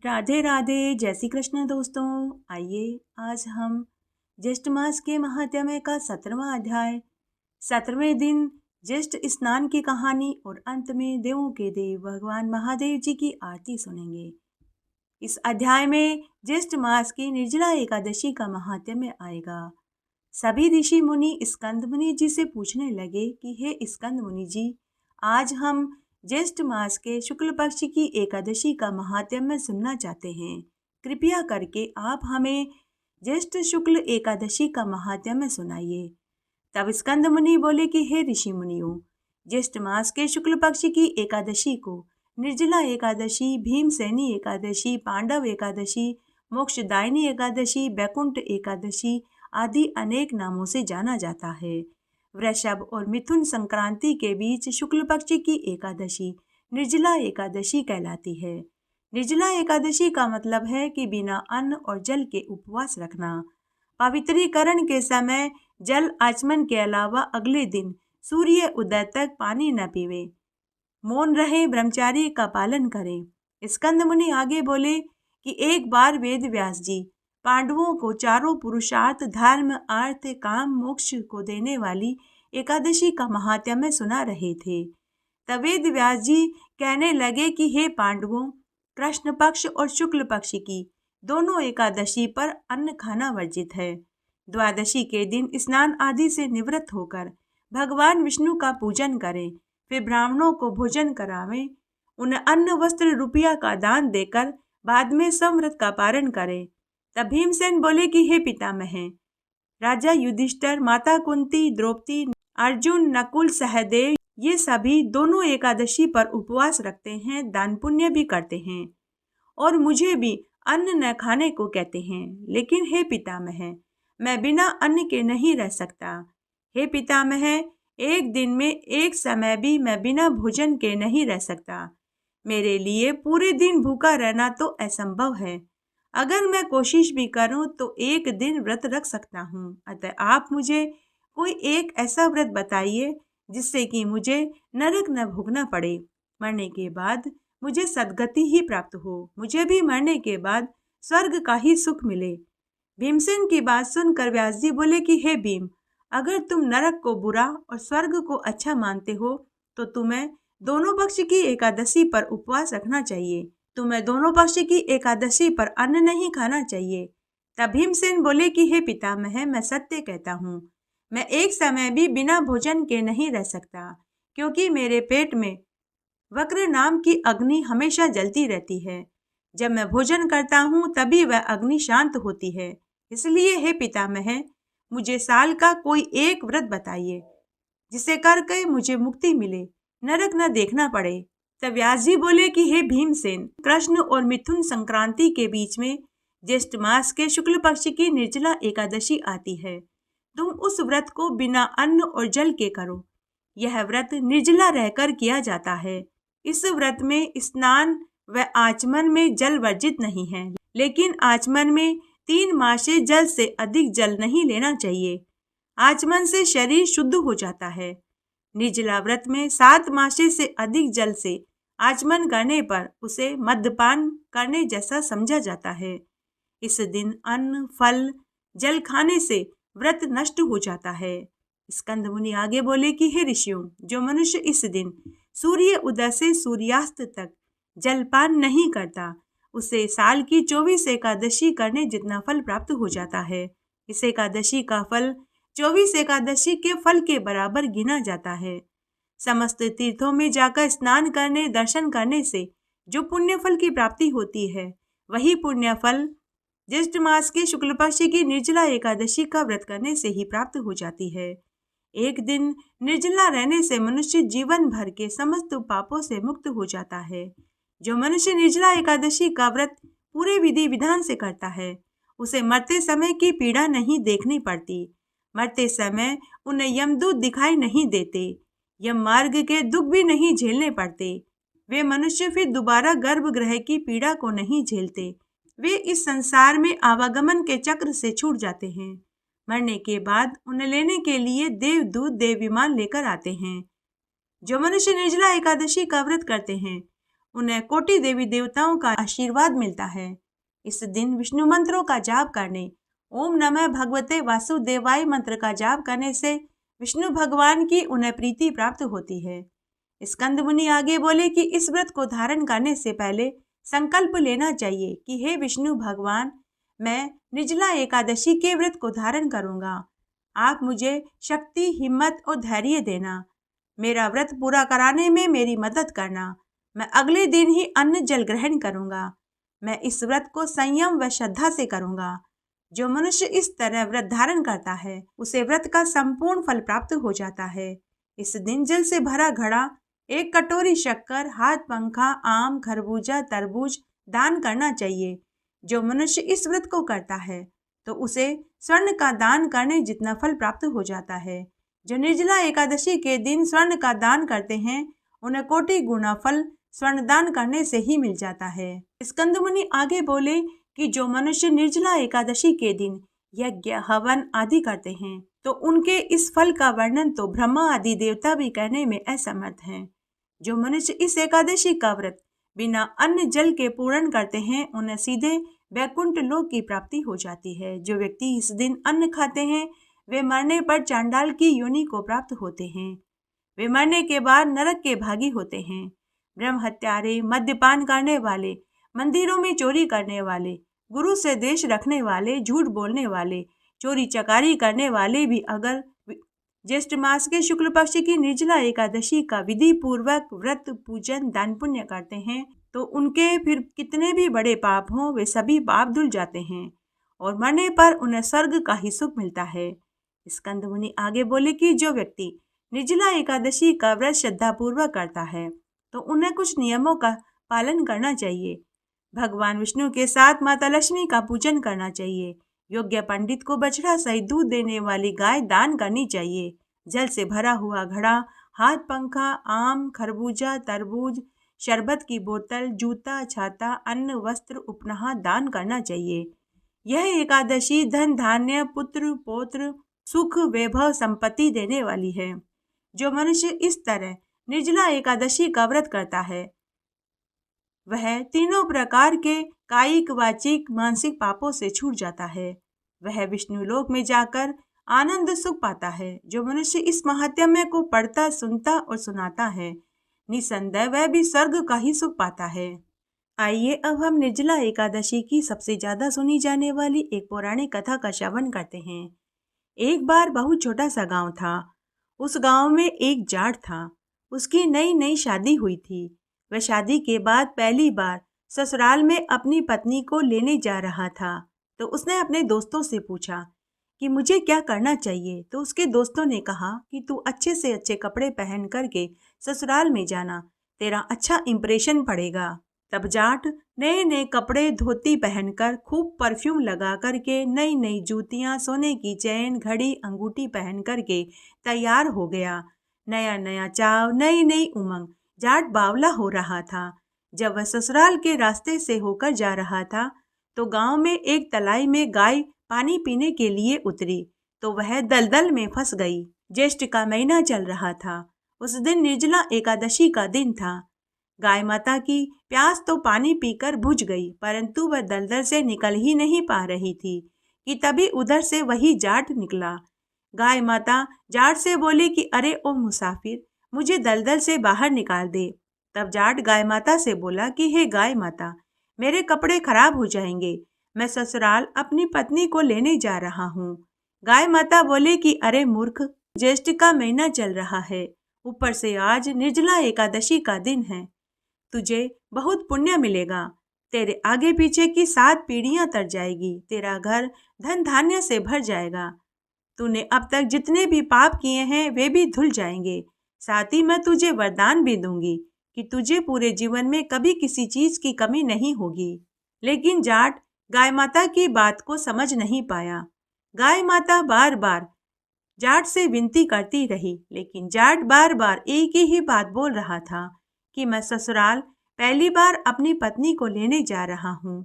राधे राधे, जय श्री कृष्ण दोस्तों। आइए आज हम ज्येष्ठ मास के महात्म्य का 17वां अध्याय 17वें दिन ज्येष्ठ स्नान की कहानी और अंत में देवों के देव भगवान महादेव जी की आरती सुनेंगे। इस अध्याय में ज्येष्ठ मास की निर्जला एकादशी का महात्म्य आएगा। सभी ऋषि मुनि स्कंद मुनि जी से पूछने लगे कि हे स्कंद मुनि जी, आज हम ज्येष्ठ मास के शुक्ल पक्ष की एकादशी का महात्म्य सुनना चाहते हैं। कृपया करके आप हमें ज्येष्ठ शुक्ल एकादशी का महात्म्य सुनाइए। तब स्कंद मुनि बोले कि हे ऋषि मुनियों, ज्येष्ठ मास के शुक्ल पक्ष की एकादशी को निर्जला एकादशी, भीमसेनी एकादशी, पांडव एकादशी, मोक्षदायिनी एकादशी, बैकुंठ एकादशी आदि अनेक नामों से जाना जाता है। वृषभ और मिथुन संक्रांति के बीच शुक्ल पक्ष की एकादशी निर्जला एकादशी कहलाती है। निर्जला एकादशी का मतलब है कि बिना अन्न और जल के उपवास रखना। पवित्रीकरण के समय जल आचमन के अलावा अगले दिन सूर्य उदय तक पानी न पीवे, मौन रहे, ब्रह्मचारी का पालन करें। स्कंद मुनि आगे बोले कि एक बार वेद व्यास जी पांडवों को चारों पुरुषार्थ धर्म अर्थ काम मोक्ष को देने वाली एकादशी का महात्म्य सुना रहे थे। तब वेद व्यास जी कहने लगे कि हे पांडवों, कृष्ण पक्ष और शुक्ल पक्ष की दोनों एकादशी पर अन्न खाना वर्जित है। द्वादशी के दिन स्नान आदि से निवृत्त होकर भगवान विष्णु का पूजन करें, फिर ब्राह्मणों को भोजन करावें, उन्हें अन्न वस्त्र रुपया का दान देकर बाद में संव्रत का पारण करें। तब भीमसेन बोले कि हे पितामह, राजा युधिष्ठिर, माता कुंती, द्रौपदी, अर्जुन, नकुल, सहदेव ये सभी दोनों एकादशी पर उपवास रखते हैं, दान पुण्य भी करते हैं और मुझे भी अन्न न खाने को कहते हैं। लेकिन हे पितामह, मैं बिना अन्न के नहीं रह सकता। हे पितामह, एक दिन में एक समय भी मैं बिना भोजन के नहीं रह सकता। मेरे लिए पूरे दिन भूखा रहना तो असंभव है। अगर मैं कोशिश भी करूं तो एक दिन व्रत रख सकता हूं। अतः आप मुझे कोई एक ऐसा व्रत बताइए जिससे कि मुझे नरक न भोगना पड़े। मरने के बाद मुझे सद्गति ही प्राप्त हो, मुझे भी मरने के बाद स्वर्ग का ही सुख मिले। भीमसेन की बात सुनकर व्यास जी बोले कि हे भीम, अगर तुम नरक को बुरा और स्वर्ग को अच्छा मानते हो तो तुम्हें दोनों पक्ष की एकादशी पर उपवास रखना चाहिए। तुम्हें दोनों पक्ष की एकादशी पर अन्न नहीं खाना चाहिए। तब भीमसेन बोले कि हे पितामह, मैं सत्य कहता हूँ, मैं एक समय भी बिना भोजन के नहीं रह सकता, क्योंकि मेरे पेट में वक्र नाम की अग्नि हमेशा जलती रहती है। जब मैं भोजन करता हूँ तभी वह अग्नि शांत होती है। इसलिए हे पितामह, मुझे साल का कोई एक व्रत बताइए जिसे करके मुझे मुक्ति मिले, नरक न देखना पड़े। तब व्यास जी बोले कि हे भीमसेन, कृष्ण और मिथुन संक्रांति के बीच में ज्येष्ठ मास के शुक्ल पक्ष की निर्जला एकादशी आती है। तुम उस व्रत को बिना अन्न और जल के करो। यह व्रत निर्जला रहकर किया जाता है। इस व्रत में स्नान व आचमन में जल वर्जित नहीं है, लेकिन आचमन में 3 मासे जल से अधिक जल नहीं लेना चाहिए। आचमन से शरीर शुद्ध हो जाता है। निर्जला व्रत में 7 मासे से अधिक जल से आचमन करने पर उसे मद्यपान करने जैसा समझा जाता है। इस दिन अन्न, फल, जल खाने से व्रत नष्ट हो जाता है। स्कंद मुनि आगे बोले कि हे ऋषियों, जो मनुष्य इस दिन सूर्य उदय से सूर्यास्त तक जलपान नहीं करता, उसे साल की 24 एकादशी करने जितना फल प्राप्त हो जाता है। इस एकादशी का फल 24 एकादशी के फल के बराबर गिना जाता है। समस्त तीर्थों में जाकर स्नान करने, दर्शन करने से जो पुण्य फल की प्राप्ति होती है, वही पुण्य फल ज्येष्ठ मास के शुक्ल पक्ष की निर्जला एकादशी का व्रत करने से ही प्राप्त हो जाती है। एक दिन निर्जला रहने से मनुष्य जीवन भर के समस्त पापों से मुक्त हो जाता है। जो मनुष्य निर्जला एकादशी का व्रत पूरे विधि विधान से करता है, उसे मरते समय की पीड़ा नहीं देखनी पड़ती। मरते समय उन्हें यमदूत दिखाई नहीं देते, यम मार्ग के दुख भी नहीं झेलने पड़ते। वे मनुष्य फिर दोबारा गर्भगृह की पीड़ा को नहीं झेलते। वे इस संसार में आवागमन के चक्र से छूट जाते हैं। मरने के बाद उन्हें लेने के लिए देवदूत देव विमान लेकर आते हैं। जो मनुष्य निर्जला एकादशी का व्रत करते हैं, उन्हें कोटि देवी देवताओं का आशीर्वाद मिलता है। इस दिन विष्णु मंत्रों का जाप करने, ओम नमः भगवते वासुदेवाय मंत्र का जाप करने से विष्णु भगवान की उन्हें प्रीति प्राप्त होती है। स्कंद मुनि आगे बोले कि इस व्रत को धारण करने से पहले संकल्प लेना चाहिए कि हे विष्णु भगवान, मैं निर्जला एकादशी के व्रत को धारण करूंगा। आप मुझे शक्ति, हिम्मत और धैर्य देना। मेरा व्रत पूरा कराने में मेरी मदद करना। मैं अगले दिन ही अन्न जल ग्रहण करूंगा। मैं इस व्रत को संयम व श्रद्धा से करूंगा। जो मनुष्य इस तरह व्रत धारण करता है उसे व्रत का संपूर्ण फल प्राप्त हो जाता है। इस दिन जल से भरा घड़ा, एक कटोरी शक्कर, हाथ पंखा, आम, खरबूजा, तरबूज दान करना चाहिए। जो मनुष्य इस व्रत को करता है तो उसे स्वर्ण का दान करने जितना फल प्राप्त हो जाता है। जो निर्जला एकादशी के दिन स्वर्ण का दान करते हैं उन्हें कोटि गुना फल स्वर्ण दान करने से ही मिल जाता है। स्कंद मुनि आगे बोले कि जो मनुष्य निर्जला एकादशी के दिन यज्ञ, हवन आदि करते हैं तो उनके इस फल का वर्णन तो ब्रह्मा आदि देवता भी करने में असमर्थ हैं। जो मनुष्य इस एकादशी का व्रत बिना अन्न जल के पूर्ण करते हैं उन्हें सीधे वैकुंठ लोक की प्राप्ति हो जाती है। जो व्यक्ति इस दिन अन्न खाते हैं वे मरने पर चांडाल की योनि को प्राप्त होते हैं। वे मरने के बाद नरक के भागी होते हैं। ब्रह्म हत्यारे, मद्यपान करने वाले, मंदिरों में चोरी करने वाले, गुरु से देश रखने वाले, झूठ बोलने वाले, चोरी चकारी करने वाले भी अगर ज्येष्ठ मास के शुक्ल पक्ष की निर्जला एकादशी का विधि पूर्वक व्रत, पूजन, दान पुण्य करते हैं तो उनके फिर कितने भी बड़े पाप हों वे सभी पाप धुल जाते हैं और मरने पर उन्हें स्वर्ग का ही सुख मिलता है। स्कंद मुनि आगे बोले कि जो व्यक्ति निर्जला एकादशी का व्रत श्रद्धा पूर्वक करता है तो उन्हें कुछ नियमों का पालन करना चाहिए। भगवान विष्णु के साथ माता लक्ष्मी का पूजन करना चाहिए। योग्य पंडित को बछड़ा सहित दूध देने वाली गाय दान करनी चाहिए। जल से भरा हुआ घड़ा, हाथ पंखा, आम, खरबूजा, तरबूज, शरबत की बोतल, जूता, छाता, अन्न, वस्त्र, उपनहा दान करना चाहिए। यह एकादशी धन, धान्य, पुत्र, पौत्र, सुख, वैभव, संपत्ति देने वाली है। जो मनुष्य इस तरह निर्जला एकादशी का व्रत करता है वह तीनों प्रकार के कायिक, वाचिक, मानसिक पापों से छूट जाता है। वह विष्णु लोक में जाकर आनंद सुख पाता है। जो मनुष्य इस महात्म्य को पढ़ता, सुनता और सुनाता है निसंदेह वह भी स्वर्ग का ही सुख पाता है। आइए अब हम निर्जला एकादशी की सबसे ज्यादा सुनी जाने वाली एक पौराणिक कथा का श्रवण करते हैं। एक बार बहुत छोटा सा गांव था। उस गांव में एक जाट था। उसकी नई नई शादी हुई थी। वह शादी के बाद पहली बार ससुराल में अपनी पत्नी को लेने जा रहा था तो उसने अपने दोस्तों से पूछा कि मुझे क्या करना चाहिए। तो उसके दोस्तों ने कहा कि तू अच्छे से अच्छे कपड़े पहन करके ससुराल में जाना, तेरा अच्छा इंप्रेशन पड़ेगा। तब जाट नए नए कपड़े, धोती पहनकर, खूब परफ्यूम लगा करके, नई नई जूतियां, सोने की चैन, घड़ी, अंगूठी पहन करके तैयार हो गया। नया नया चाव, नई नई उमंग, जाट बावला हो रहा था। जब वह ससुराल के रास्ते से होकर जा रहा था तो गांव में एक तलाई में गाय पानी पीने के लिए उतरी तो वह दलदल में फंस गई। ज्येष्ठ का महीना चल रहा था। उस दिन निर्जला एकादशी का दिन था। गाय माता की प्यास तो पानी पीकर बुझ गई परंतु वह दलदल से निकल ही नहीं पा रही थी कि तभी उधर से वही जाट निकला। गाय माता जाट से बोली कि अरे ओ मुसाफिर, मुझे दलदल से बाहर निकाल दे। तब जाट गाय माता से बोला कि हे गाय माता, मेरे कपड़े खराब हो जाएंगे, मैं ससुराल अपनी पत्नी को लेने जा रहा हूँ। गाय माता बोले कि अरे मूर्ख, ज्येष्ठ का महीना चल रहा है, ऊपर से आज निर्जला एकादशी का दिन है, तुझे बहुत पुण्य मिलेगा। तेरे आगे पीछे की 7 पीढ़ियां तर जाएगी, तेरा घर धन धान्य से भर जाएगा। तूने अब तक जितने भी पाप किए हैं वे भी धुल जाएंगे। साथ ही मैं तुझे वरदान भी दूंगी कि तुझे पूरे जीवन में कभी किसी चीज की कमी नहीं होगी। लेकिन जाट गाय माता की बात को समझ नहीं पाया। गाय माता बार बार जाट से विनती करती रही लेकिन जाट बार बार एक ही बात बोल रहा था कि मैं ससुराल पहली बार अपनी पत्नी को लेने जा रहा हूँ।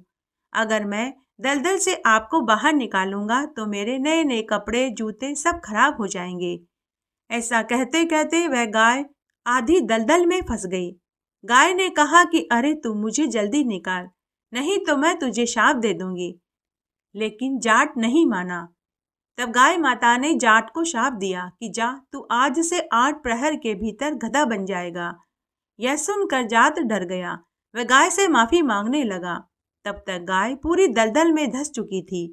अगर मैं दलदल से आपको बाहर निकालूंगा तो मेरे नए नए कपड़े, जूते सब खराब हो जाएंगे। ऐसा कहते कहते वह गाय आधी दलदल में फंस गई। गाय ने कहा कि अरे तू मुझे जल्दी निकाल, नहीं तो मैं तुझे शाप दे दूंगी। लेकिन जाट नहीं माना। तब गाय माता ने जाट को शाप दिया कि जा, तू आज से 8 प्रहर के भीतर गधा बन जाएगा। यह सुनकर जाट डर गया। वह गाय से माफी मांगने लगा। तब तक गाय पूरी दलदल में धंस चुकी थी।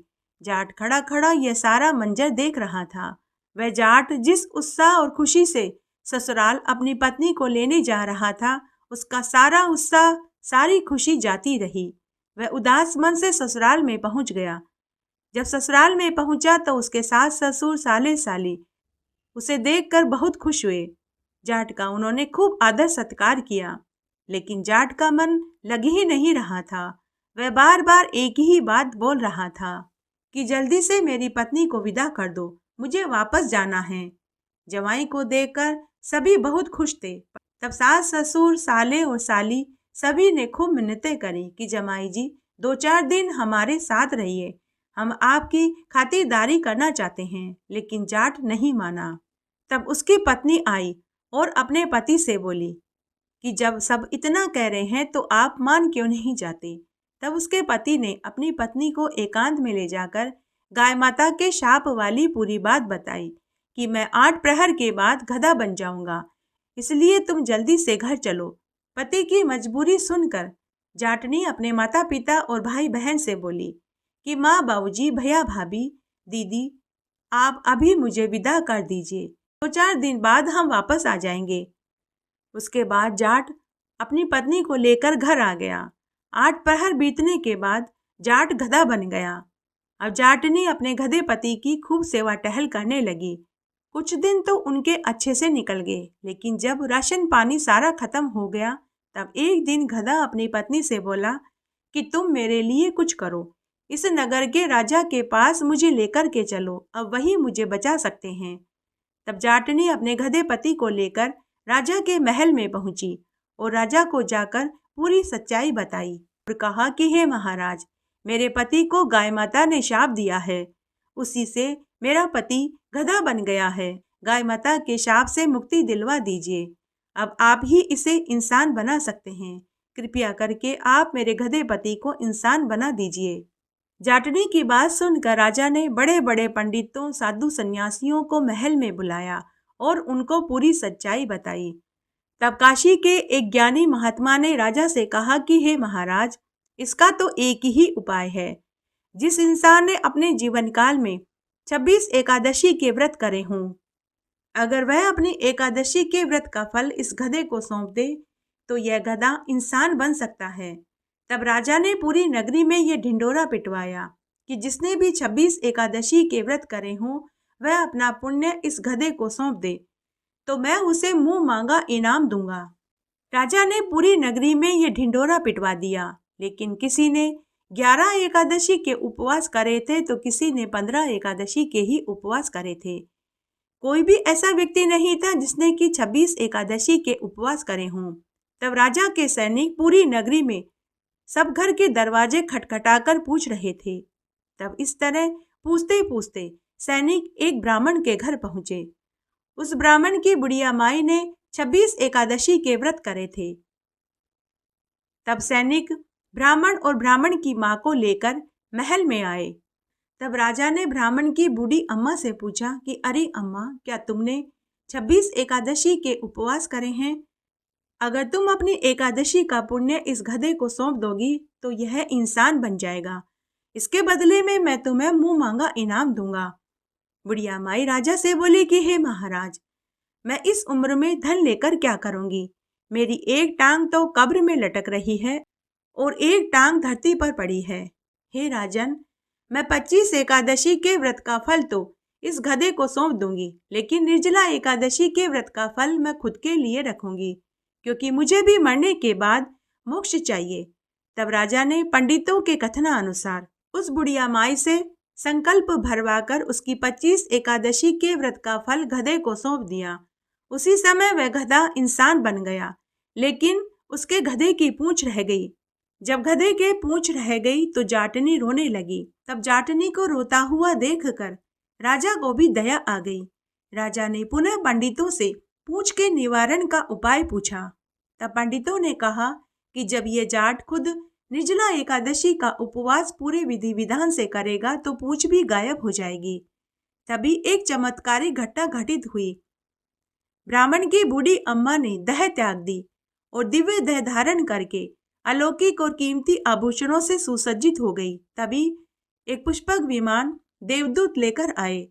जाट खड़ा खड़ा यह सारा मंजर देख रहा था। वह जाट जिस उत्साह और खुशी से ससुराल अपनी पत्नी को लेने जा रहा था, उसका सारा उत्साह, सारी खुशी जाती रही। वह उदास मन से ससुराल में पहुंच गया। जब ससुराल में पहुंचा तो उसके सास ससुर साले साली उसे देखकर बहुत खुश हुए। जाट का उन्होंने खूब आदर सत्कार किया। लेकिन जाट का मन लग ही नहीं रहा था। वह बार बार एक ही बात बोल रहा था कि जल्दी से मेरी पत्नी को विदा कर दो, मुझे वापस जाना है। जवाई को देखकर सभी बहुत खुश थे। तब सास ससुर साले और साली सभी ने खूब मिन्नतें करी कि जमाई जी 2-4 दिन हमारे साथ रहिए, हम आपकी खातिरदारी करना चाहते हैं। लेकिन जाट नहीं माना। तब उसकी पत्नी आई और अपने पति से बोली कि जब सब इतना कह रहे हैं तो आप मान क्यों नहीं जाते। तब उसके पति ने अपनी पत्नी को एकांत में ले जाकर गाय माता के शाप वाली पूरी बात बताई कि मैं 8 प्रहर के बाद गधा बन जाऊंगा, इसलिए तुम जल्दी से घर चलो। पति की मजबूरी सुनकर जाटनी अपने माता पिता और भाई बहन से बोली कि माँ बाबूजी, भैया भाभी, दीदी, आप अभी मुझे विदा कर दीजिए, 2-4 दिन बाद हम वापस आ जाएंगे। उसके बाद जाट अपनी पत्नी को लेकर घर आ गया। 8 प्रहर बीतने के बाद जाट गधा बन गया। अब जाटनी अपने गधे पति की खूब सेवा टहल करने लगी। कुछ दिन तो उनके अच्छे से निकल गए, लेकिन जब राशन पानी सारा खत्म हो गया, तब एक दिन गधा अपनी पत्नी से बोला कि तुम मेरे लिए कुछ करो, इस नगर के राजा के पास मुझे लेकर के चलो, अब वही मुझे बचा सकते हैं। तब जाटनी अपने गधे पति को लेकर राजा के महल में पहुंची और राजा को जाकर पूरी सच्चाई बताई और कहा कि हे महाराज, मेरे पति को गाय माता ने शाप दिया है, उसी से मेरा पति गधा बन गया है। गाय माता के शाप से मुक्ति दिलवा दीजिए। अब आप ही इसे इंसान बना सकते हैं। कृपया करके आप मेरे गधे पति को इंसान बना दीजिए। जाटनी की बात सुनकर राजा ने बड़े बड़े पंडितों, साधु सन्यासियों को महल में बुलाया और उनको पूरी सच्चाई बताई। तब काशी के एक ज्ञानी महात्मा ने राजा से कहा कि हे महाराज, इसका तो एक ही उपाय है। जिस इंसान ने अपने जीवन काल में 26 एकादशी के व्रत करे हों, अगर वह अपनी एकादशी के व्रत का फल इस गधे को सौंप दे तो यह गधा इंसान बन सकता है। तब राजा ने पूरी नगरी में यह ढिंडोरा पिटवाया कि जिसने भी 26 एकादशी के व्रत करे हों, वह अपना पुण्य इस गधे को सौंप दे तो मैं उसे मुंह मांगा इनाम दूंगा। राजा ने पूरी नगरी में यह ढिंडोरा पिटवा दिया, लेकिन किसी ने 11 एकादशी के उपवास करे थे तो किसी ने 15 एकादशी के ही उपवास करे थे। कोई भी ऐसा व्यक्ति नहीं था जिसने कि 26 एकादशी के उपवास करे हों। तब राजा के सैनिक पूरी नगरी में सब घर के दरवाजे खटखटाकर पूछ रहे थे। तब इस तरह पूछते पूछते सैनिक एक ब्राह्मण के घर पहुंचे। उस ब्राह्मण की बुढ़िया माई ने 26 एकादशी के व्रत करे थे। तब सैनिक ब्राह्मण और ब्राह्मण की मां को लेकर महल में आए। तब राजा ने ब्राह्मण की बूढ़ी अम्मा से पूछा कि अरे अम्मा, क्या तुमने 26 एकादशी के उपवास करे हैं? अगर तुम अपनी एकादशी का पुण्य इस गधे को सौंप दोगी तो यह इंसान बन जाएगा। इसके बदले में मैं तुम्हें मुंह मांगा इनाम दूंगा। बुढ़िया माई राजा से बोली कि हे महाराज, मैं इस उम्र में धन लेकर क्या करूंगी? मेरी एक टांग तो कब्र में लटक रही है और एक टांग धरती पर पड़ी है। हे राजन, मैं 25 एकादशी के व्रत का फल तो इस गधे को सौंप दूंगी, लेकिन निर्जला एकादशी के व्रत का फल मैं खुद के लिए रखूंगी, क्योंकि मुझे भी मरने के बाद मोक्ष चाहिए। तब राजा ने पंडितों के कथना अनुसार उस बुढ़िया माई से संकल्प भरवाकर उसकी 25 एकादशी के व्रत का फल गधे को सौंप दिया। उसी समय वह गधा इंसान बन गया, लेकिन उसके गधे की पूंछ रह गई। जब गधे के पूंछ रह गई तो जाटनी रोने लगी। तब जाटनी को रोता हुआ देखकर राजा को भी दया आ गई। राजा ने पुनः पंडितों से पूंछ के निवारण का उपाय पूछा। तब पंडितों ने कहा कि जब ये जाट खुद निर्जला एकादशी का उपवास पूरे विधि विधान से करेगा तो पूंछ भी गायब हो जाएगी। तभी एक चमत्कारी घटना घटित हुई। ब्राह्मण की बूढ़ी अम्मा ने दह त्याग दी और दिव्य देह धारण करके अलौकिक और कीमती आभूषणों से सुसज्जित हो गई। तभी एक पुष्पक विमान देवदूत लेकर आए।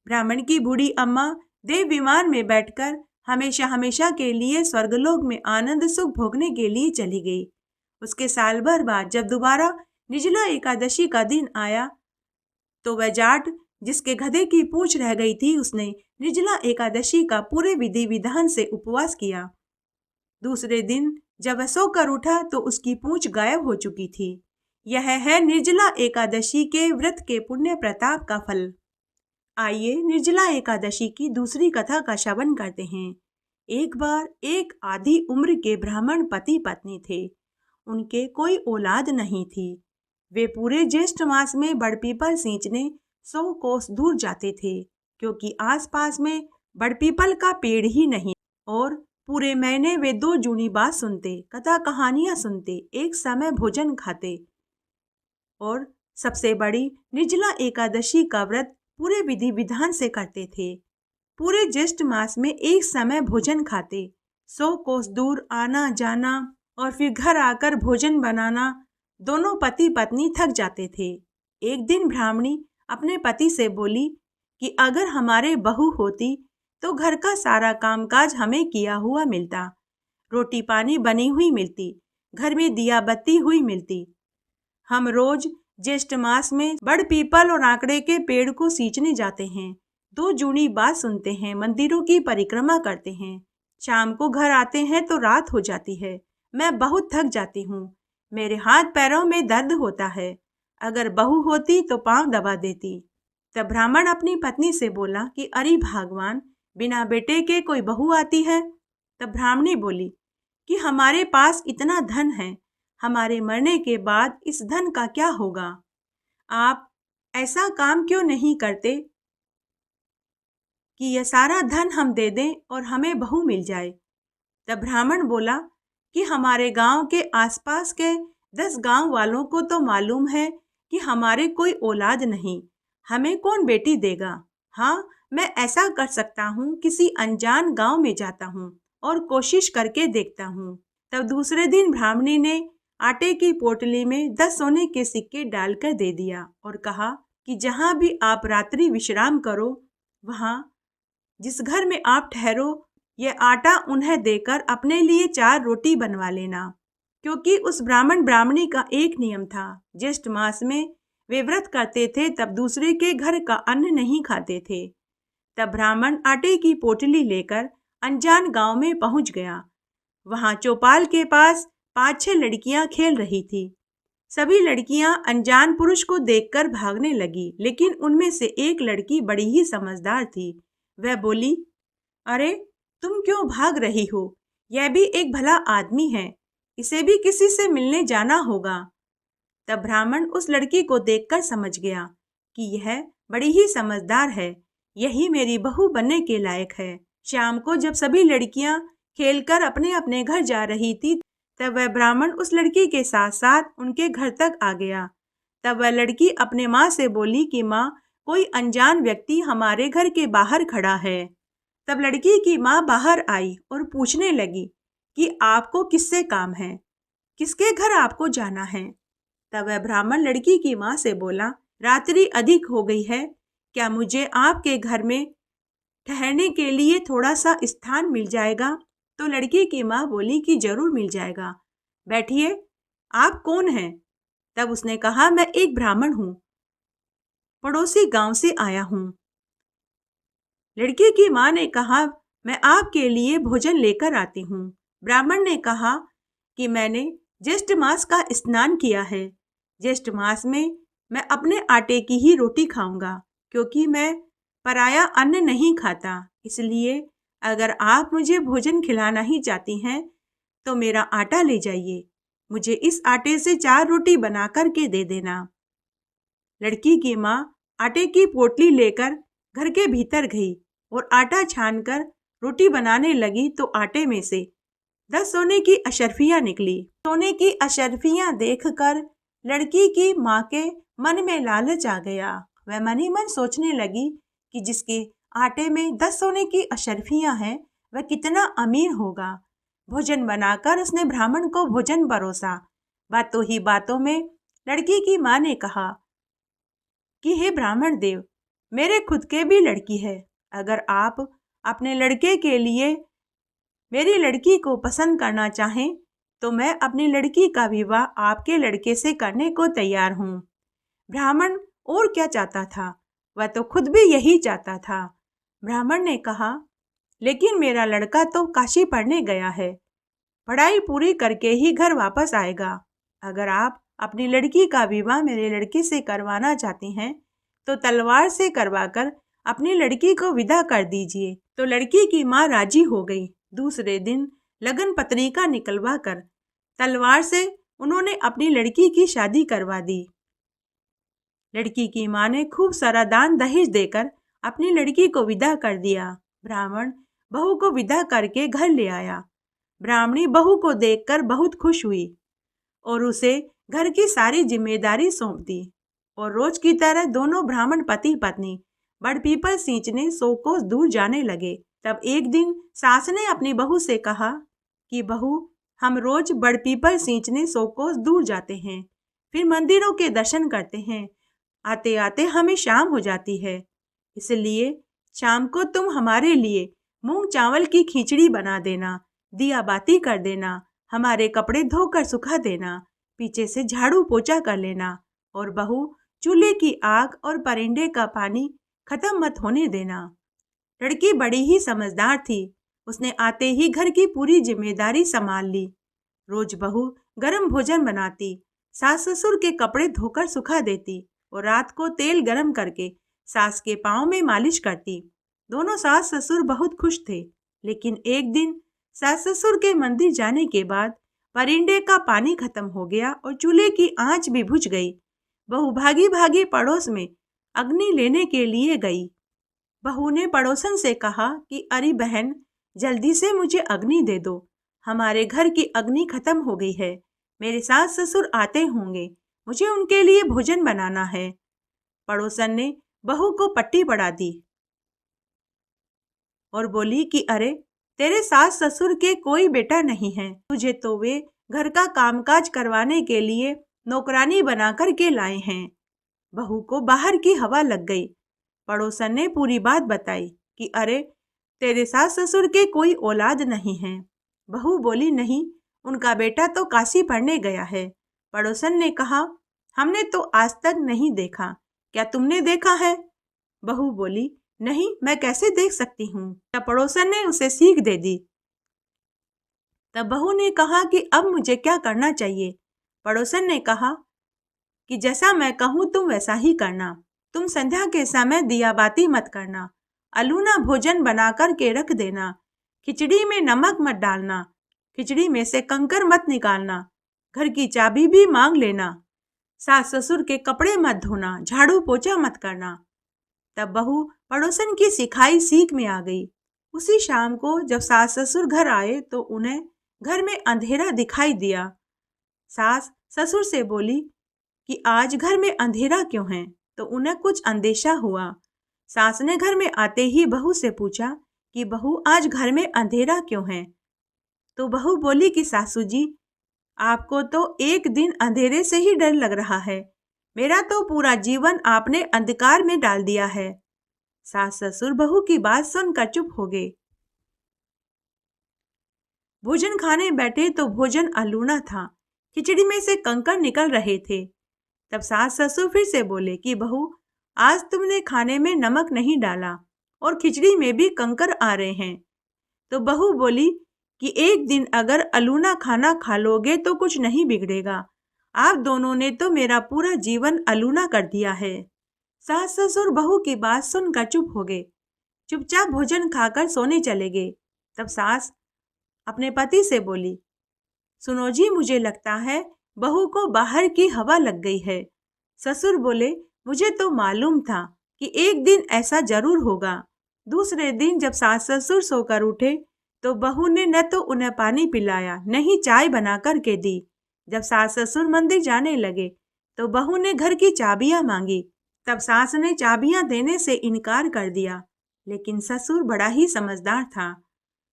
ब्राह्मण की बूढ़ी अम्मा देव विमान में बैठकर हमेशा हमेशा के लिए स्वर्गलोक में आनंद सुख भोगने के लिए चली गई। उसके साल भर बाद जब दोबारा निर्जला एकादशी का दिन आया तो वह जाट जिसके गधे की पूंछ रह गई थी, उसने निर्जला एकादशी का पूरे विधि विधान से उपवास किया। दूसरे दिन जब वह सोकर उठा तो उसकी पूंछ गायब हो चुकी थी। यह है निर्जला एकादशी के व्रत के पुण्य प्रताप का फल। आइए निर्जला एकादशी की दूसरी कथा का श्रवण करते हैं। एक बार एक आधी उम्र के ब्राह्मण पति पत्नी थे। उनके कोई औलाद नहीं थी। वे पूरे ज्येष्ठ मास में बड़पीपल सींचने 100 कोस दूर जाते थे, क्योंकि आसपास में बड़पीपल का पेड़ ही नहीं। और पूरे महीने वे 2 जूनी बात सुनते, कथा कहानियां सुनते, एक समय भोजन खाते और सबसे बड़ी निर्जला एकादशी का व्रत पूरे विधि विधान से करते थे। पूरे ज्येष्ठ मास में एक समय भोजन खाते, 100 कोस दूर आना जाना और फिर घर आकर भोजन बनाना। दोनों पति पत्नी थक जाते थे। एक दिन ब्राह्मणी अपने पति से बोली कि अगर हमारे बहू होती तो घर का सारा कामकाज हमें किया हुआ मिलता, रोटी पानी बनी हुई मिलती, घर में दिया बत्ती हुई मिलती। हम रोज ज्येष्ठ मास में बड़ पीपल और आंकड़े के पेड़ को सींचने जाते हैं, 2 जूनी बात सुनते हैं, मंदिरों की परिक्रमा करते हैं, शाम को घर आते हैं तो रात हो जाती है। मैं बहुत थक जाती हूँ, मेरे हाथ पैरों में दर्द होता है। अगर बहू होती तो पांव दबा देती। तब ब्राह्मण अपनी पत्नी से बोला कि अरे भगवान, बिना बेटे के कोई बहू आती है? तब ब्राह्मणी बोली कि हमारे पास इतना धन है, हमारे मरने के बाद इस धन का क्या होगा? आप ऐसा काम क्यों नहीं करते कि यह सारा धन हम दे दें और हमें बहू मिल जाए? तब ब्राह्मण बोला कि हमारे गांव के आसपास के 10 गांव वालों को तो मालूम है कि हमारे कोई औलाद नहीं, हमें कौन बेटी देगा। हाँ, मैं ऐसा कर सकता हूँ, किसी अनजान गांव में जाता हूँ और कोशिश करके देखता हूँ। तब दूसरे दिन ब्राह्मणी ने आटे की पोटली में 10 सोने के सिक्के डालकर दे दिया और कहा कि जहाँ भी आप रात्रि विश्राम करो, वहाँ जिस घर में आप ठहरो, यह आटा उन्हें देकर अपने लिए 4 रोटी बनवा लेना। क्योंकि उस ब्राह्मण ब्राह्मणी का एक नियम था, ज्येष्ठ मास में वे व्रत करते थे, तब दूसरे के घर का अन्न नहीं खाते थे। तब ब्राह्मण आटे की पोटली लेकर अनजान गांव में पहुंच गया। वहां चौपाल के पास 5-6 लड़कियां खेल रही थी। सभी लड़कियां अनजान पुरुष को देखकर भागने लगी, लेकिन उनमें से एक लड़की बड़ी ही समझदार थी। वह बोली, अरे तुम क्यों भाग रही हो? यह भी एक भला आदमी है, इसे भी किसी से मिलने जाना होगा। तब ब्राह्मण उस लड़की को देखकर समझ गया कि यह बड़ी ही समझदार है, यही मेरी बहू बनने के लायक है। शाम को जब सभी लड़कियां खेलकर अपने अपने घर जा रही थी, तब वह ब्राह्मण उस लड़की के साथ साथ उनके घर तक आ गया। तब वह लड़की अपने माँ से बोली कि माँ, कोई अनजान व्यक्ति हमारे घर के बाहर खड़ा है। तब लड़की की माँ बाहर आई और पूछने लगी कि आपको किससे काम है, किसके घर आपको जाना है? तब वह ब्राह्मण लड़की की माँ से बोला, रात्रि अधिक हो गई है, क्या मुझे आपके घर में ठहरने के लिए थोड़ा सा स्थान मिल जाएगा? तो लड़की की माँ बोली कि जरूर मिल जाएगा, बैठिए। आप कौन हैं? तब उसने कहा, मैं एक ब्राह्मण हूँ, पड़ोसी गांव से आया हूँ। लड़की की माँ ने कहा, मैं आपके लिए भोजन लेकर आती हूँ। ब्राह्मण ने कहा कि मैंने ज्येष्ठ मास का स्नान किया है, ज्येष्ठ मास में मैं अपने आटे की ही रोटी खाऊंगा, क्योंकि मैं पराया अन्न नहीं खाता। इसलिए अगर आप मुझे भोजन खिलाना ही चाहती हैं तो मेरा आटा ले जाइए, मुझे इस आटे से 4 रोटी बना कर के दे देना। लड़की की माँ आटे की पोटली लेकर घर के भीतर गई और आटा छानकर रोटी बनाने लगी तो आटे में से 10 सोने की अशर्फियां निकली। सोने की अशर्फियां देखकर लड़की की माँ के मन में लालच आ गया। वह मन ही मन सोचने लगी कि जिसके आटे में 10 सोने की अशर्फियां हैं, वह कितना अमीर होगा। भोजन बनाकर उसने ब्राह्मण को भोजन परोसा। बातों ही बातों में लड़की की माँ ने कहा कि हे ब्राह्मण देव, मेरे खुद के भी लड़की है। अगर आप अपने लड़के के लिए मेरी लड़की को पसंद करना चाहें तो मैं अपनी लड़की का विवाह आपके लड़के से करने को तैयार हूँ। ब्राह्मण और क्या चाहता था, वह तो खुद भी यही चाहता था। ब्राह्मण ने कहा, लेकिन मेरा लड़का तो काशी पढ़ने गया है, पढ़ाई पूरी करके ही घर वापस आएगा। अगर आप अपनी लड़की का विवाह मेरे लड़के से करवाना चाहती हैं तो तलवार से करवाकर अपनी लड़की को विदा कर दीजिए। तो लड़की की माँ राजी हो गई। दूसरे दिन लगन पत्रिका निकलवा कर तलवार से उन्होंने अपनी लड़की की शादी करवा दी। लड़की की माँ ने खूब सारा दान दहेज देकर अपनी लड़की को विदा कर दिया। ब्राह्मण बहू को विदा करके घर ले आया। ब्राह्मणी बहू को देखकर बहुत खुश हुई और उसे घर की सारी जिम्मेदारी सौंप दी। और रोज की तरह दोनों ब्राह्मण पति पत्नी बड़ पीपल सींचने 100 कोस दूर जाने लगे। तब एक दिन सास ने अपनी बहू से कहा कि बहू, हम रोज बड़ पीपल सींचने 100 कोस दूर जाते हैं, फिर मंदिरों के दर्शन करते हैं। आते आते हमें शाम हो जाती है, इसलिए शाम को तुम हमारे लिए मूंग चावल की खिचड़ी बना देना, दिया बाती कर देना, हमारे कपड़े धोकर सुखा देना, पीछे से झाड़ू पोछा कर लेना और बहू चूल्हे की आग और परिंदे का पानी खत्म मत होने देना। लड़की बड़ी ही समझदार थी। उसने आते ही घर की पूरी जिम्मेदारी संभाल ली। रोज बहू गरम भोजन बनाती, सास ससुर के कपड़े धोकर सुखा देती और रात को तेल गरम करके सास के पाँव में मालिश करती। दोनों सास ससुर बहुत खुश थे। लेकिन एक दिन सास ससुर के मंदिर जाने के बाद परिंदे का पानी खत्म हो गया और चूल्हे की आंच भी बुझ गई। बहू भागी भागी पड़ोस में अग्नि लेने के लिए गई। बहू ने पड़ोसन से कहा कि अरे बहन, जल्दी से मुझे अग्नि दे दो, हमारे घर की अग्नि खत्म हो गई है। मेरे सास ससुर आते होंगे, मुझे उनके लिए भोजन बनाना है। पड़ोसन ने बहू को पट्टी पढ़ा दी और बोली कि अरे, तेरे सास ससुर के कोई बेटा नहीं है, तुझे तो वे घर का कामकाज करवाने के लिए नौकरानी बना कर के लाए हैं। बहू को बाहर की हवा लग गई। पड़ोसन ने पूरी बात बताई कि अरे, तेरे सास ससुर के कोई औलाद नहीं है। बहू बोली, नहीं, उनका बेटा तो काशी पढ़ने गया है। पड़ोसन ने कहा, हमने तो आज तक नहीं देखा, क्या तुमने देखा है? बहू बोली, नहीं, मैं कैसे देख सकती हूँ। तब पड़ोसन ने उसे सीख दे दी। तब बहू ने कहा कि अब मुझे क्या करना चाहिए। पड़ोसन ने कहा कि जैसा मैं कहूँ तुम वैसा ही करना। तुम संध्या के समय दिया बाती मत करना, अलूना भोजन बना कर के रख देना, खिचड़ी में नमक मत डालना, खिचड़ी में से कंकर मत निकालना, घर की चाबी भी मांग लेना, सास ससुर के कपड़े मत धोना, झाड़ू पोछा मत करना। तब बहू पड़ोसन की सिखाई सीख में आ गई। उसी शाम को जब सास ससुर घर आए तो उन्हें घर में अंधेरा दिखाई दिया। सास ससुर से बोली कि आज घर में अंधेरा क्यों है? तो उन्हें कुछ अंदेशा हुआ। सास ने घर में आते ही बहू से पूछा कि बहू, आज घर में अंधेरा क्यों है? तो बहू बोली कि सासू जी, आपको तो एक दिन अंधेरे से ही डर लग रहा है, मेरा तो पूरा जीवन आपने अंधकार में डाल दिया है। सास ससुर बहू की बात सुनकर चुप हो गए। भोजन खाने बैठे तो भोजन अलूना था, खिचड़ी में से कंकड़ निकल रहे थे। तब सास ससुर फिर से बोले कि बहू, आज तुमने खाने में नमक नहीं डाला और खिचड़ी में भी कंकड़ आ रहे हैं। तो बहू बोली कि एक दिन अगर अलूना खाना खा लोगे तो कुछ नहीं बिगड़ेगा, आप दोनों ने तो मेरा पूरा जीवन अलूना कर दिया है। सास ससुर बहू की बात सुनकर चुप हो गए, चुपचाप भोजन खाकर सोने चले गए। तब सास अपने पति से बोली, सुनो जी, मुझे लगता है बहू को बाहर की हवा लग गई है। ससुर बोले, मुझे तो मालूम था कि एक दिन ऐसा जरूर होगा। दूसरे दिन जब सास ससुर सोकर उठे तो बहू ने न तो उन्हें पानी पिलाया न ही चाय बना कर के दी। जब सास ससुर मंदिर जाने लगे तो बहू ने घर की चाबियां मांगी। तब सास ने चाबियां देने से इनकार कर दिया, लेकिन ससुर बड़ा ही समझदार था।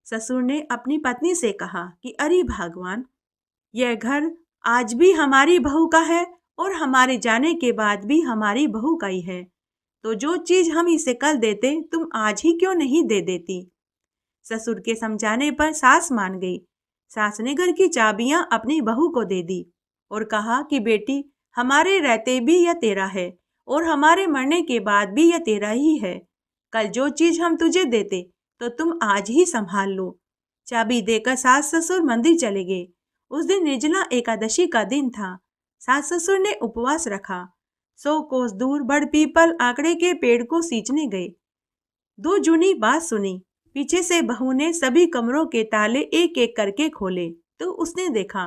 ससुर ने अपनी पत्नी से कहा कि अरे भगवान, यह घर आज भी हमारी बहू का है और हमारे जाने के बाद भी हमारी बहू का ही है। तो जो चीज हम इसे कल देते तुम आज ही क्यों नहीं दे देती। ससुर के समझाने पर सास मान गई। सास ने घर की चाबियां अपनी बहू को दे दी और कहा कि बेटी, हमारे रहते भी यह तेरा है और हमारे मरने के बाद भी यह तेरा ही है। कल जो चीज हम तुझे देते तो तुम आज ही संभाल लो। चाबी देकर सास ससुर मंदिर चले गए। उस दिन निर्जला एकादशी का दिन था। सास ससुर ने उपवास रखा। 100 कोस दूर बड़ पीपल आंकड़े के पेड़ को सींचने गए। दो जूनी बात सुनी। पीछे से बहू ने सभी कमरों के ताले एक एक करके खोले तो उसने देखा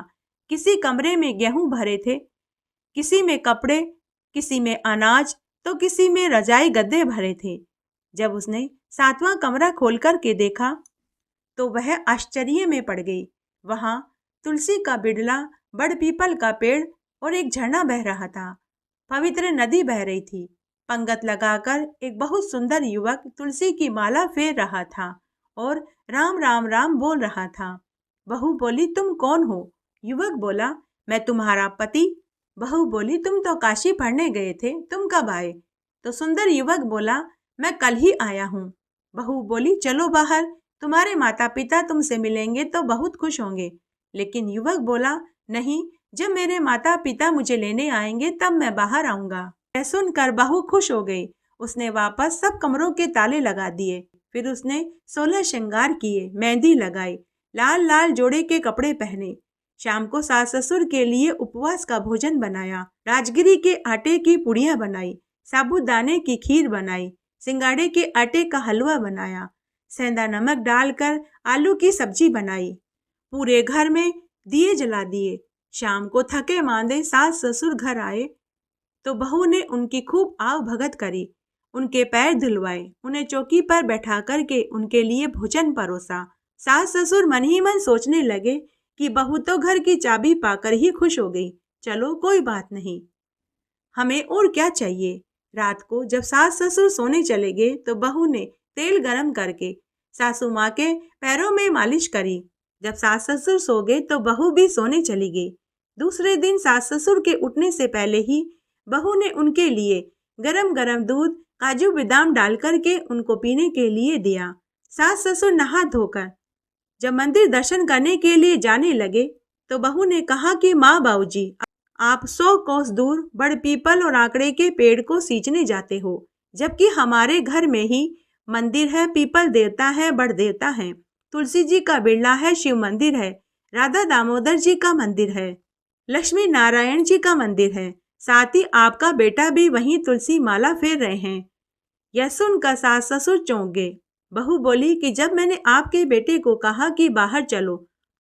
किसी कमरे में गेहूं भरे थे, किसी में कपड़े, किसी में अनाज तो किसी में रजाई गद्दे भरे थे। जब उसने 7वां कमरा खोल कर के देखा तो वह आश्चर्य में पड़ गई। वहां तुलसी का बिड़ला, बड़ पीपल का पेड़ और एक झरना बह रहा था। पवित्र नदी बह रही थी। पंगत लगाकर एक बहुत सुंदर युवक तुलसी की माला फेर रहा था और राम राम राम बोल रहा था। बहू बोली, तुम कौन हो? युवक बोला, मैं तुम्हारा पति। बहू बोली, तुम तो काशी पढ़ने गए थे, तुम कब आए? तो सुंदर युवक बोला, मैं कल ही आया हूँ। बहू बोली, चलो बाहर, तुम्हारे माता पिता तुमसे मिलेंगे तो बहुत खुश होंगे। लेकिन युवक बोला, नहीं, जब मेरे माता पिता मुझे लेने आएंगे तब मैं बाहर आऊंगा। यह सुनकर बहू खुश हो गई। उसने वापस सब कमरों के ताले लगा दिए। फिर उसने 16 श्रृंगार किए, मेहंदी लगाई, लाल लाल जोड़े के कपड़े पहने। शाम को सास ससुर के लिए उपवास का भोजन बनाया। राजगिरी के आटे की पुड़ियां बनाई, साबूदाने की खीर बनाई, सिंगाड़े के आटे का हलवा बनाया, सेंधा नमक डालकर आलू की सब्जी बनाई। पूरे घर में दिए जला दिए। शाम को थके मांदे सास ससुर घर आए तो बहू ने उनकी खूब आव भगत करी, उनके पैर धुलवाए, उन्हें चौकी पर बैठा करके उनके लिए भोजन परोसा। सास ससुर मन ही मन सोचने लगे कि बहू तो घर की चाबी पाकर ही खुश हो गई। चलो कोई बात नहीं, हमें और क्या चाहिए। रात को जब सास ससुर सोने चले गए तो बहू ने तेल गरम करके सासू माँ के पैरों में मालिश करी। जब सास ससुर सो गए तो बहू भी सोने चली गई। दूसरे दिन सास ससुर के उठने से पहले ही बहू ने उनके लिए गरम गरम दूध, काजू बादाम डाल करके उनको पीने के लिए दिया। सास ससुर नहा धोकर जब मंदिर दर्शन करने के लिए जाने लगे तो बहू ने कहा कि माँ बाबूजी, आप 100 कोस दूर बड़ पीपल और आंकड़े के पेड़ को सींचने जाते हो, जबकि हमारे घर में ही मंदिर है, पीपल देवता है, बड़ देवता है, तुलसी जी का बिड़ला है, शिव मंदिर है, राधा दामोदर जी का मंदिर है, लक्ष्मी नारायण जी का मंदिर है, साथ ही आपका बेटा भी वहीं तुलसी माला फेर रहे हैं। यह सुनकर सास ससुर चौंक गए। बहू बोली कि जब मैंने आपके बेटे को कहा कि बाहर चलो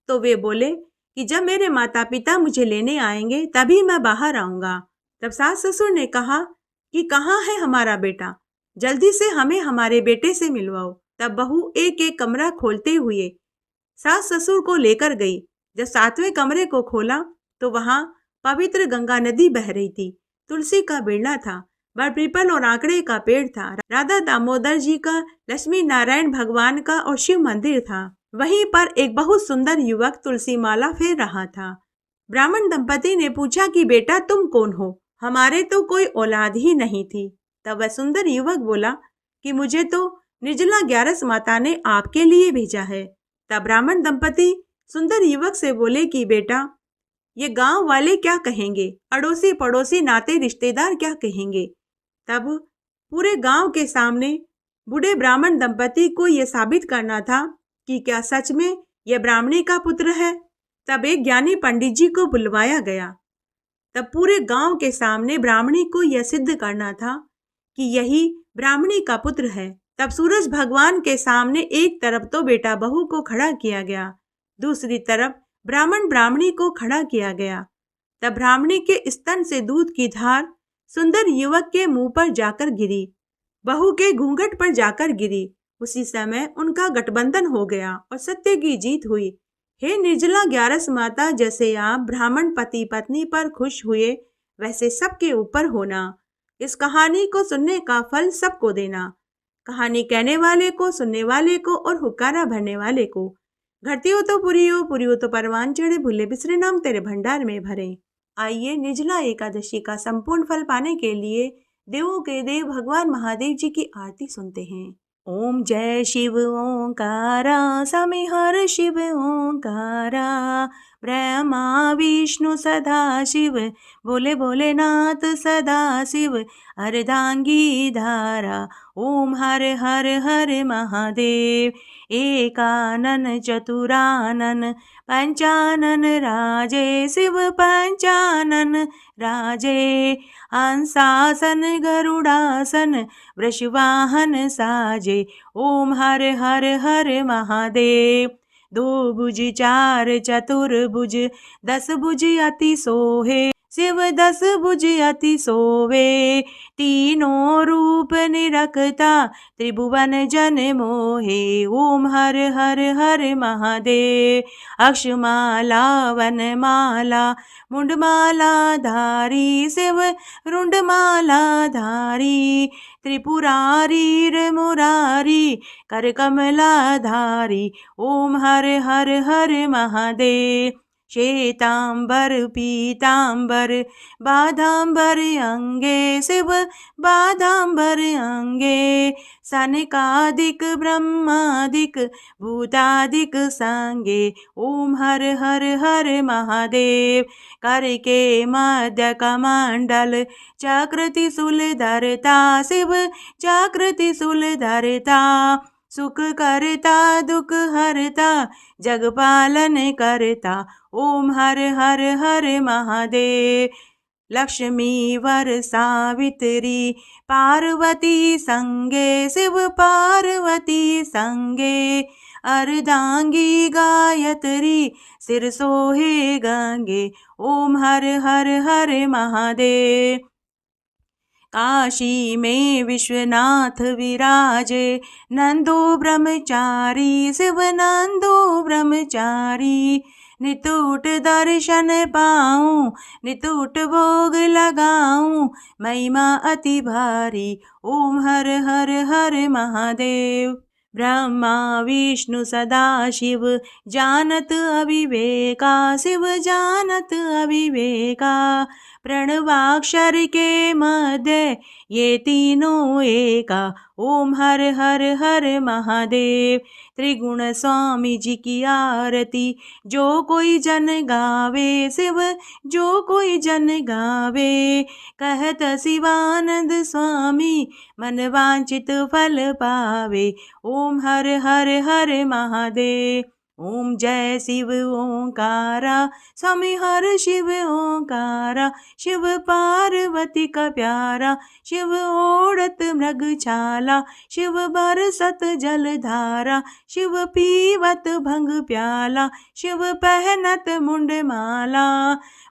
तो वे बोले कि जब मेरे माता पिता मुझे लेने आएंगे तभी मैं बाहर आऊंगा। तब सास ससुर ने कहा कि कहाँ है हमारा बेटा, जल्दी से हमें हमारे बेटे से मिलवाओ। तब बहू एक एक कमरा खोलते हुए सास ससुर को लेकर गई। जब 7वें कमरे को खोला तो वहां पवित्र गंगा नदी बह रही थी, तुलसी का बिड़ला था, बड़ पीपल और आंकड़े का पेड़ था, राधा दामोदर जी का, लक्ष्मी नारायण भगवान का और शिव मंदिर था। वहीं पर एक बहुत सुंदर युवक तुलसी माला फेर रहा था। ब्राह्मण दंपति ने पूछा कि बेटा तुम कौन हो, हमारे तो कोई औलाद ही नहीं थी। तब वह सुंदर युवक बोला कि मुझे तो निर्जला ग्यारस माता ने आपके लिए भेजा है। तब ब्राह्मण दंपति सुंदर युवक से बोले कि बेटा, ये गांव वाले क्या कहेंगे, अड़ोसी पड़ोसी नाते रिश्तेदार क्या कहेंगे। तब पूरे गांव के सामने बूढ़े ब्राह्मण दंपति को यह साबित करना था कि क्या सच में यह ब्राह्मणी का पुत्र है। तब एक ज्ञानी पंडित जी को बुलवाया गया। तब पूरे गांव के सामने ब्राह्मणी को यह सिद्ध करना था कि यही ब्राह्मणी का पुत्र है। तब सूरज भगवान के सामने एक तरफ तो बेटा बहू को खड़ा किया गया, दूसरी तरफ ब्राह्मण ब्राह्मणी को खड़ा किया गया। तब ब्राह्मणी के स्तन से दूध की धार सुंदर युवक के मुंह पर जाकर गिरी, बहू के घूंघट पर जाकर गिरी उसी समय उनका गठबंधन हो गया और सत्य की जीत हुई। हे निर्जला ग्यारस माता, जैसे आप ब्राह्मण पति पत्नी पर खुश हुए, वैसे सबके ऊपर होना। इस कहानी को सुनने का फल सबको देना। कहानी कहने वाले को, सुनने वाले को और हुक्कारा भरने वाले को। घरती हो तो पूरी हो तो परवान चढ़े, भूले बिसरे नाम तेरे भंडार में भरे। आइए निर्जला एकादशी का संपूर्ण फल पाने के लिए देवों के देव भगवान महादेव जी की आरती सुनते हैं। ओम जय शिव ओंकारा, स्वामी हर शिव ओंकारा, ब्रह्मा विष्णु सदा शिव, बोले भोलेनाथ सदा शिव, अर्धांगी धारा। ओम हर हर हर महादेव, एकानन चतुरानन, पंचानन राजे शिव पंचानन राजे, हंसासन गरुड़ासन, वृषवाहन साजे। ओम हर हर हर महादेव। दो भुज चार चतुर्भुज, 10 भुज अति सोहे, शिव 10 भुज अति सोवे, तीनों रूप निरखता, त्रिभुवन जन मोहे। ओम हर हर हर महादेव। अक्षमाला वनमाला, मुंडमाला धारी, शिव रुंडमाला धारी, त्रिपुरारी रे मुरारी, कर कमला धारी। ओम हर हर हर महादेव। श्वेतांबर पीतांबर, बाधांबर अंगे, शिव बाधांबर अंगे, सनकादिक ब्रह्मादिक, भूतादिक संगे। ओम हर हर हर महादेव। करके मध्य कमंडल, चक्र त्रिशूल धरता, शिव चक्र त्रिशूल धरता, सुख करता दुख हरता, जग पालन करता। ओम हर हर हर महादेव। लक्ष्मी वर सावित्री, पार्वती संगे, शिव पार्वती संगे, अर्धांगी गायत्री, सिर सोहे गंगे। ओम हर हर हर महादेव। काशी में विश्वनाथ विराजे, नंदो ब्रह्मचारी, शिव नंदो ब्रह्मचारी, नितुट दर्शन पाऊं, नितुट भोग लगाऊं, महिमा अति भारी। ओम हर हर हर महादेव। ब्रह्मा विष्णु सदा शिव, जानत अविवेका, शिव जानत अविवेका, प्रणवाक्षर के मध्य ये तीनों एका। ओम हर हर हर महादेव। त्रिगुण स्वामी जी की आरती, जो कोई जन गावे, शिव जो कोई जन गावे, कहत शिवानंद स्वामी, मन वांछित फल पावे। ओम हर हर हर महादेव। ओम जय शिव ओंकारा, स्वामी हर शिव ओंकारा, शिव पार्वती का प्यारा, शिव ओढ़त मृग छाला, शिव बरसत जलधारा, शिव पीवत भंग प्याला, शिव पहनत मुंड माला।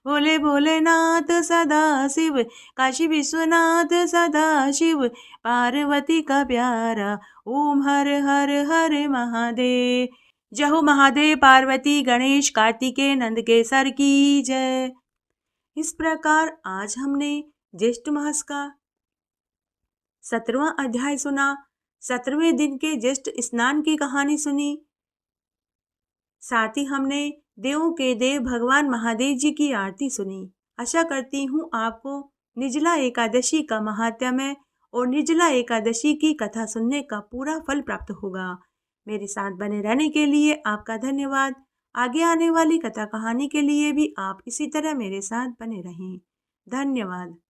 बोले भोलेनाथ सदा शिव, काशी विश्वनाथ सदा शिव, पार्वती का प्यारा। ओम हर हर हर महादेव। जय हो महादेव, पार्वती, गणेश, कार्तिकेय, नंदकेसर की जय। इस प्रकार आज हमने ज्येष्ठ मास का 17वां अध्याय सुना। 17वें दिन के ज्येष्ठ स्नान की कहानी सुनी। साथ ही हमने देवों के देव भगवान महादेव जी की आरती सुनी। आशा करती हूँ आपको निर्जला एकादशी का महात्म्य और निर्जला एकादशी की कथा सुनने का पूरा फल प्राप्त होगा। मेरे साथ बने रहने के लिए आपका धन्यवाद। आगे आने वाली कथा कहानी के लिए भी आप इसी तरह मेरे साथ बने रहें। धन्यवाद।